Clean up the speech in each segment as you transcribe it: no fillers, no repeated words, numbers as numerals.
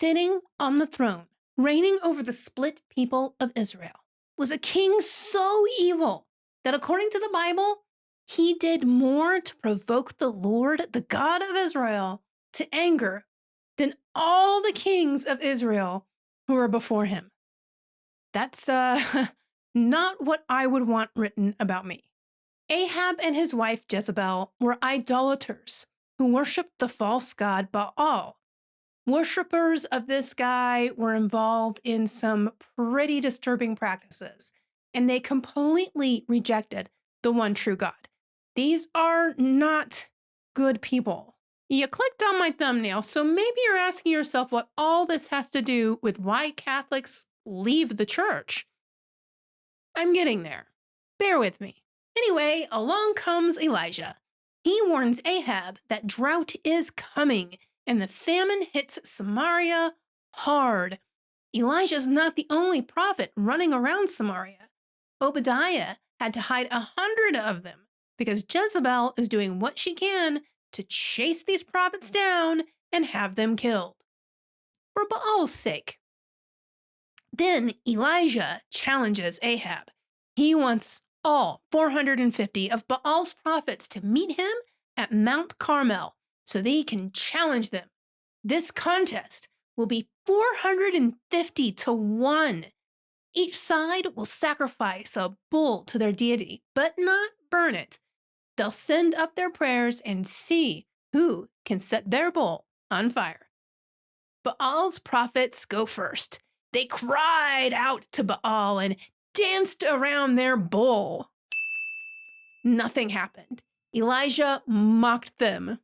sitting on the throne, reigning over the split people of Israel, was a king so evil that according to the Bible, he did more to provoke the Lord, the God of Israel, to anger than all the kings of Israel who were before him. That's not what I would want written about me. Ahab and his wife Jezebel were idolaters who worshiped the false god Baal. Worshippers of this guy were involved in some pretty disturbing practices, and they completely rejected the one true God. These are not good people. You clicked on my thumbnail, so maybe you're asking yourself what all this has to do with why Catholics leave the church. I'm getting there. Bear with me. Anyway, along comes Elijah. He warns Ahab that drought is coming and the famine hits Samaria hard. Elijah's not the only prophet running around Samaria. Obadiah had to hide 100 of them because Jezebel is doing what she can to chase these prophets down and have them killed. For Baal's sake. Then Elijah challenges Ahab. He wants all 450 of Baal's prophets to meet him at Mount Carmel so they can challenge them. This contest will be 450 to 1. Each side will sacrifice a bull to their deity, but not burn it. They'll send up their prayers and see who can set their bull on fire. Baal's prophets go first. They cried out to Baal and danced around their bull. Nothing happened. Elijah mocked them.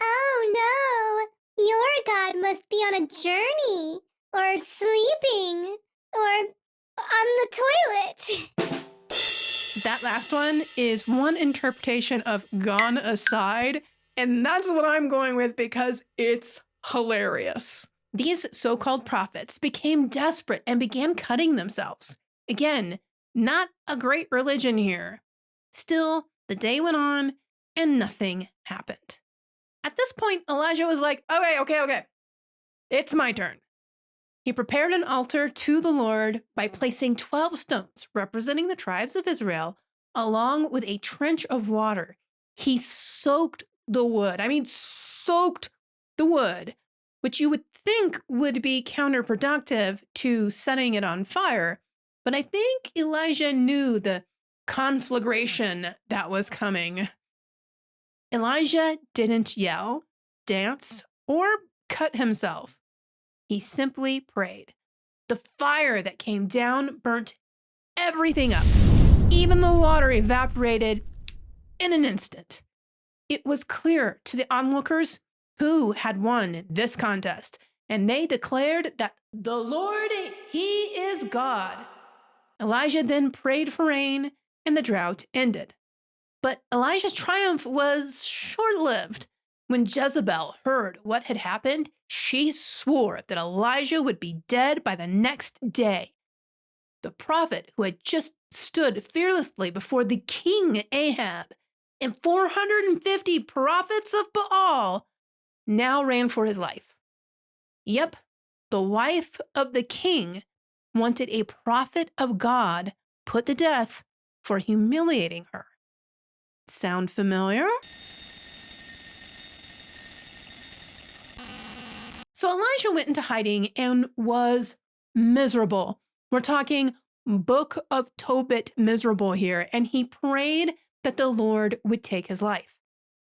Oh no, your God must be on a journey, or sleeping, or on the toilet. That last one is one interpretation of gone aside, and that's what I'm going with because it's hilarious. These so-called prophets became desperate and began cutting themselves. Again, not a great religion here. Still, the day went on and nothing happened. At this point, Elijah was like, okay. It's my turn. He prepared an altar to the Lord by placing 12 stones representing the tribes of Israel, along with a trench of water. He soaked the wood, which you would think would be counterproductive to setting it on fire. But I think Elijah knew the conflagration that was coming. Elijah didn't yell, dance, or cut himself. He simply prayed. The fire that came down burnt everything up. Even the water evaporated in an instant. It was clear to the onlookers who had won this contest, and they declared that the Lord, He is God. Elijah then prayed for rain, and the drought ended. But Elijah's triumph was short-lived. When Jezebel heard what had happened, she swore that Elijah would be dead by the next day. The prophet who had just stood fearlessly before the king Ahab and 450 prophets of Baal now ran for his life. Yep, the wife of the king wanted a prophet of God put to death for humiliating her. Sound familiar? So Elijah went into hiding and was miserable. We're talking Book of Tobit miserable here, and he prayed that the Lord would take his life.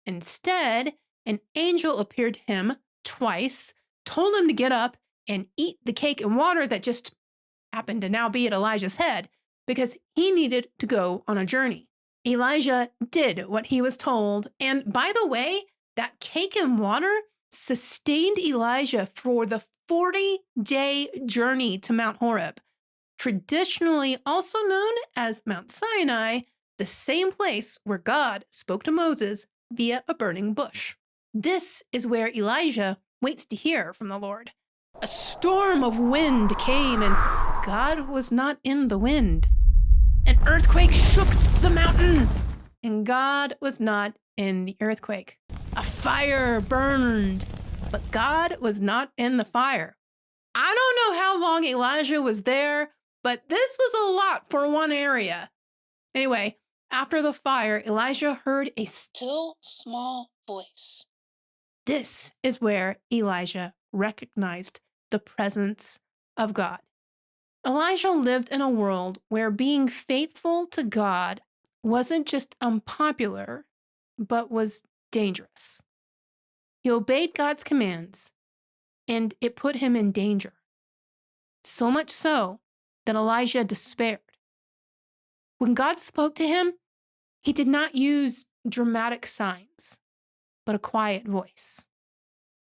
Instead, an angel appeared to him twice, told him to get up and eat the cake and water that just happened to now be at Elijah's head because he needed to go on a journey. Elijah did what he was told, and by the way, that cake and water sustained Elijah for the 40-day journey to Mount Horeb, traditionally also known as Mount Sinai, the same place where God spoke to Moses via a burning bush. This is where Elijah waits to hear from the Lord. A storm of wind came, and God was not in the wind. An earthquake shook the mountain, and God was not in the earthquake. A fire burned, But God was not in the fire. I don't know how long Elijah was there, but this was a lot for one area. Anyway, after the fire, Elijah heard a still small voice. This is where Elijah recognized the presence of God. Elijah lived in a world where being faithful to God wasn't just unpopular, but was dangerous. He obeyed God's commands, and it put him in danger. So much so that Elijah despaired. When God spoke to him, he did not use dramatic signs, but a quiet voice.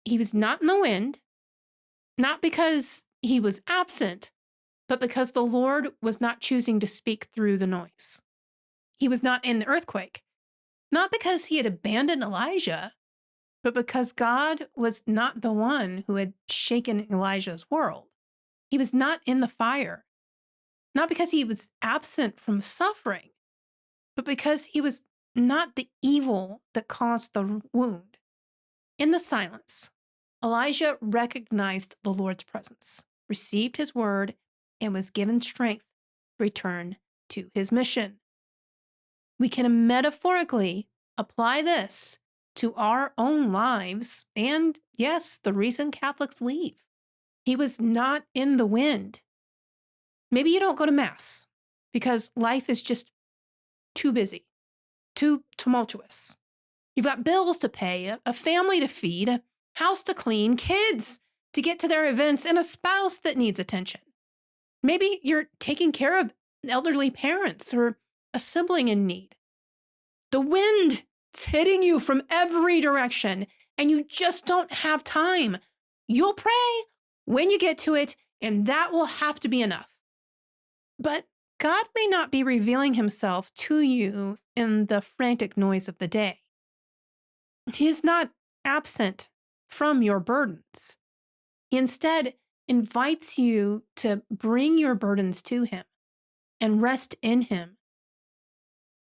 He was not in the wind, not because he was absent, but because the Lord was not choosing to speak through the noise. He was not in the earthquake, not because he had abandoned Elijah, but because God was not the one who had shaken Elijah's world. He was not in the fire, not because he was absent from suffering, but because he was not the evil that caused the wound. In the silence, Elijah recognized the Lord's presence, received his word, and was given strength to return to his mission. We can metaphorically apply this to our own lives and, yes, the reason Catholics leave. He was not in the wind. Maybe you don't go to Mass because life is just too busy, too tumultuous. You've got bills to pay, a family to feed, a house to clean, kids to get to their events, and a spouse that needs attention. Maybe you're taking care of elderly parents or a sibling in need. The wind is hitting you from every direction, and you just don't have time. You'll pray when you get to it, and that will have to be enough. But God may not be revealing himself to you in the frantic noise of the day. He is not absent from your burdens. He instead invites you to bring your burdens to him and rest in him.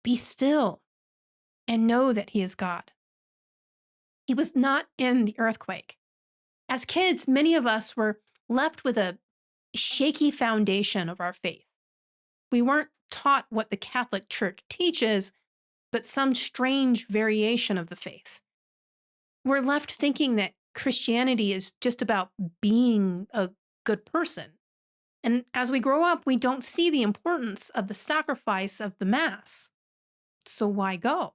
Be still and know that he is God. He was not in the earthquake. As kids, many of us were left with a shaky foundation of our faith. We weren't taught what the Catholic Church teaches, but some strange variation of the faith. We're left thinking that Christianity is just about being a good person. And as we grow up, we don't see the importance of the sacrifice of the Mass. So why go?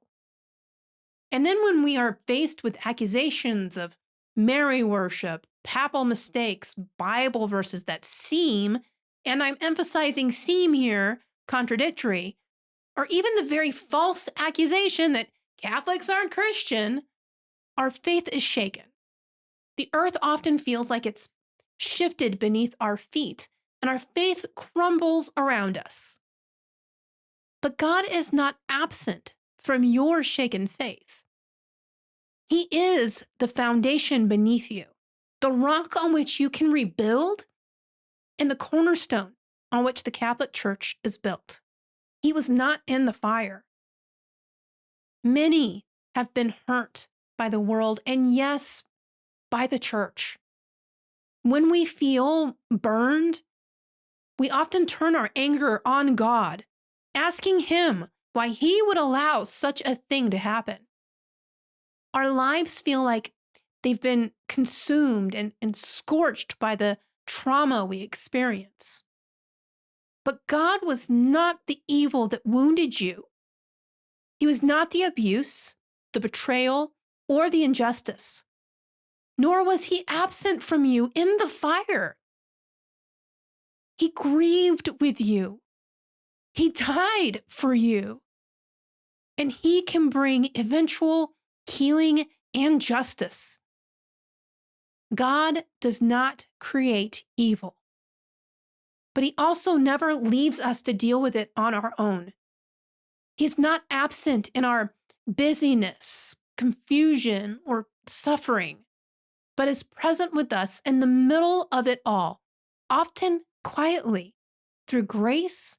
And then when we are faced with accusations of Mary worship, papal mistakes, Bible verses that seem, and I'm emphasizing seem here, contradictory, or even the very false accusation that Catholics aren't Christian, our faith is shaken. The earth often feels like it's shifted beneath our feet, and our faith crumbles around us. But God is not absent from your shaken faith. He is the foundation beneath you, the rock on which you can rebuild, and the cornerstone on which the Catholic Church is built. He was not in the fire. Many have been hurt by the world, and yes, by the church. When we feel burned, we often turn our anger on God, asking him why he would allow such a thing to happen. Our lives feel like they've been consumed and scorched by the trauma we experience. But God was not the evil that wounded you. He was not the abuse, the betrayal, or the injustice. Nor was he absent from you in the fire. He grieved with you. He died for you. And he can bring eventual healing and justice. God does not create evil, but he also never leaves us to deal with it on our own. He's not absent in our busyness, confusion, or suffering, but is present with us in the middle of it all, often quietly, through grace,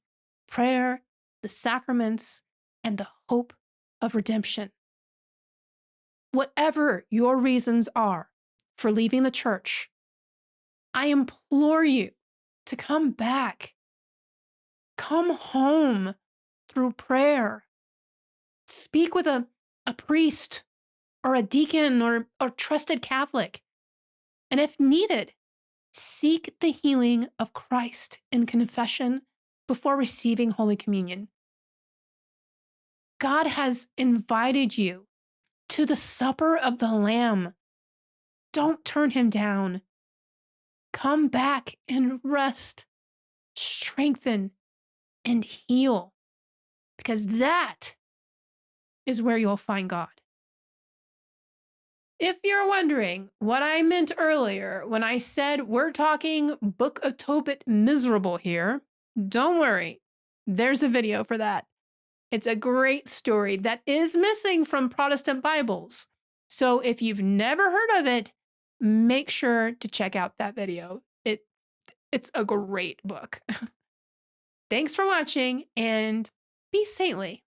prayer, the sacraments, and the hope of redemption. Whatever your reasons are for leaving the church, I implore you to come back. Come home through prayer. Speak with a priest or a deacon or trusted Catholic. And if needed, seek the healing of Christ in confession before receiving Holy Communion. God has invited you to the supper of the Lamb. Don't turn him down. Come back and rest, strengthen, and heal, because that is where you'll find God. If you're wondering what I meant earlier when I said we're talking Book of Tobit miserable here, don't worry. There's a video for that. It's a great story that is missing from Protestant Bibles. So if you've never heard of it, make sure to check out that video. It's a great book. Thanks for watching and be saintly.